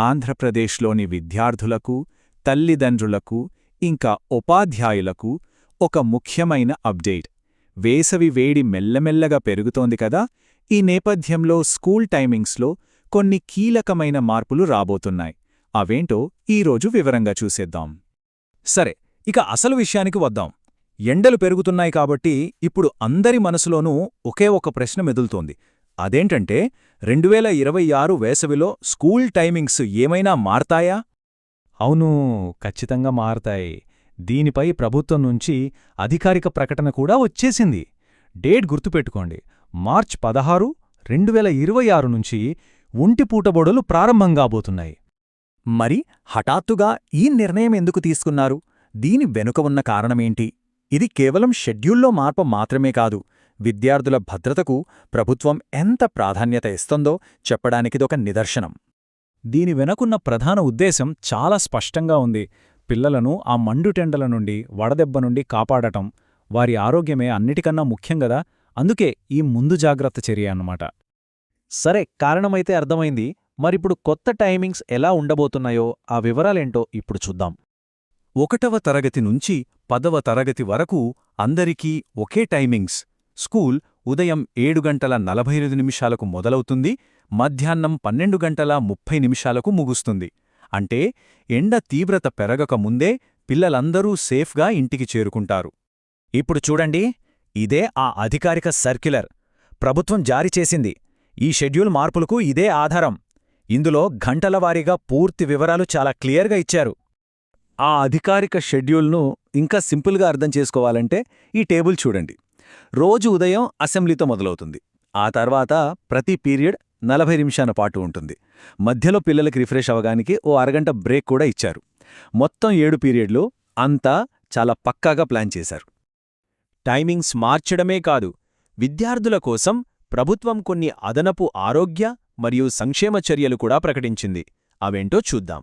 ఆంధ్రప్రదేశ్లోని విద్యార్థులకు, తల్లిదండ్రులకు, ఇంకా ఉపాధ్యాయులకు ఒక ముఖ్యమైన అప్డేట్. వేసవి వేడి మెల్లమెల్లగా పెరుగుతోంది కదా. ఈ నేపథ్యంలో స్కూల్ టైమింగ్స్లో కొన్ని కీలకమైన మార్పులు రాబోతున్నాయి. అవేంటో ఈరోజు వివరంగా చూసేద్దాం. సరే, ఇక అసలు విషయానికి వద్దాం. ఎండలు పెరుగుతున్నాయి కాబట్టి ఇప్పుడు అందరి మనసులోనూ ఒకే ఒక ప్రశ్న మెదులుతోంది. అదేంటంటే 2026 వేసవిలో స్కూల్ టైమింగ్స్ ఏమైనా మారతాయా? అవును, ఖచ్చితంగా మారతాయి. దీనిపై ప్రభుత్వం నుంచి అధికారిక ప్రకటన కూడా వచ్చేసింది. డేట్ గుర్తుపెట్టుకోండి, మార్చ్ 16, 2026 నుంచి ఒంటిపూట బడులు ప్రారంభంగాబోతున్నాయి. మరి హఠాత్తుగా ఈ నిర్ణయం ఎందుకు తీసుకున్నారు? దీని వెనుక ఉన్న కారణమేంటి? ఇది కేవలం షెడ్యూల్లో మార్పు మాత్రమే కాదు, విద్యార్థుల భద్రతకు ప్రభుత్వం ఎంత ప్రాధాన్యత ఇస్తుందో చెప్పడానికిదొక నిదర్శనం. దీని వెనకున్న ప్రధాన ఉద్దేశం చాలా స్పష్టంగా ఉంది. పిల్లలను ఆ మండుటెండల నుండి, వడదెబ్బ నుండి కాపాడటం. వారి ఆరోగ్యమే అన్నిటికన్నా ముఖ్యంగదా. అందుకే ఈ ముందు జాగ్రత్త చర్య అన్నమాట. సరే, కారణమైతే అర్థమైంది. మరిప్పుడు కొత్త టైమింగ్స్ ఎలా ఉండబోతున్నాయో ఆ వివరాలేంటో ఇప్పుడు చూద్దాం. 1వ తరగతి నుంచి 10వ తరగతి వరకు అందరికీ ఒకే టైమింగ్స్. స్కూల్ ఉదయం 7:45 మొదలవుతుంది, మధ్యాహ్నం 12:30 ముగుస్తుంది. అంటే ఎండ తీవ్రత పెరగక ముందే పిల్లలందరూ సేఫ్గా ఇంటికి చేరుకుంటారు. ఇప్పుడు చూడండి, ఇదే ఆ అధికారిక సర్క్యులర్ ప్రభుత్వం జారీ చేసింది. ఈ షెడ్యూల్ మార్పులకు ఇదే ఆధారం. ఇందులో గంటలవారీగా పూర్తి వివరాలు చాలా క్లియర్గా ఇచ్చారు. ఆ అధికారిక షెడ్యూల్ను ఇంకా సింపుల్గా అర్థం చేసుకోవాలంటే ఈ టేబుల్ చూడండి. రోజు ఉదయం అసెంబ్లీతో మొదలవుతుంది. ఆ తర్వాత ప్రతి పీరియడ్ 40 నిమిషాల పాటు ఉంటుంది. మధ్యలో పిల్లలకి రిఫ్రెష్ అవగానికి ఓ అరగంట బ్రేక్ కూడా ఇచ్చారు. మొత్తం 7 పీరియడ్లు. అంతా చాలా పక్కాగా ప్లాన్ చేశారు. టైమింగ్స్ మార్చడమే కాదు, విద్యార్థుల కోసం ప్రభుత్వం కొన్ని అదనపు ఆరోగ్య మరియు సంక్షేమ చర్యలు కూడా ప్రకటించింది. అవేంటో చూద్దాం.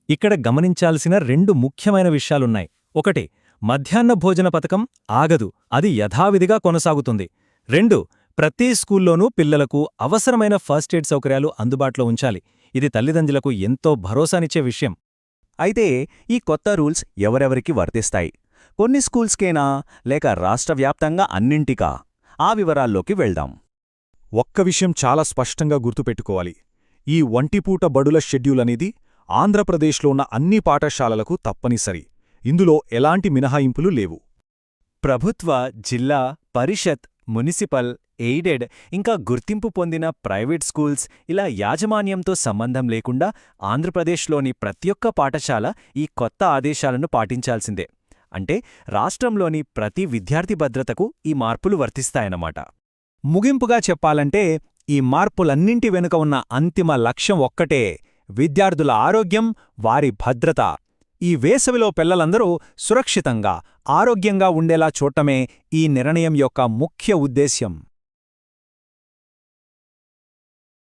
ఇక్కడ గమనించాల్సిన 2 ముఖ్యమైన విషయాలున్నాయి. ఒకటి, మధ్యాహ్న భోజన పథకం ఆగదు, అది యథావిధిగా కొనసాగుతుంది. 2, ప్రతి స్కూల్లోనూ పిల్లలకు అవసరమైన ఫస్ట్ ఎయిడ్ సౌకర్యాలు అందుబాటులో ఉంచాలి. ఇది తల్లిదండ్రులకు ఎంతో భరోసానిచ్చే విషయం. అయితే ఈ కొత్త రూల్స్ ఎవరెవరికి వర్తిస్తాయి? కొన్ని స్కూల్స్కేనా, లేక రాష్ట్రవ్యాప్తంగా అన్నింటికా? ఆ వివరాల్లోకి వెళ్దాం. ఒక్క విషయం చాలా స్పష్టంగా గుర్తుపెట్టుకోవాలి. ఈ ఒంటిపూట బడుల షెడ్యూల్ అనేది ఆంధ్రప్రదేశ్లో ఉన్న అన్ని పాఠశాలలకు తప్పనిసరి. ఇందులో ఎలాంటి మినహాయింపులు లేవు. ప్రభుత్వ, జిల్లా పరిషత్, మునిసిపల్, ఎయిడెడ్ ఇంకా గుర్తింపు పొందిన ప్రైవేట్ స్కూల్స్ ఇలా యాజమాన్యంతో సంబంధం లేకుండా ఆంధ్రప్రదేశ్లోని ప్రతి ఒక్క పాఠశాల ఈ కొత్త ఆదేశాలను పాటించాల్సిందే. అంటే రాష్ట్రంలోని ప్రతి విద్యార్థి భద్రతకు ఈ మార్పులు వర్తిస్తాయన్నమాట. ముగింపుగా చెప్పాలంటే ఈ మార్పులన్నింటి వెనుక ఉన్న అంతిమ లక్ష్యం ఒక్కటే: విద్యార్థుల ఆరోగ్యం, వారి భద్రత. ఈ వేసవిలో పిల్లలందరూ సురక్షితంగా, ఆరోగ్యంగా ఉండేలా చూడటమే ఈ నిర్ణయం యొక్క ముఖ్య ఉద్దేశ్యం.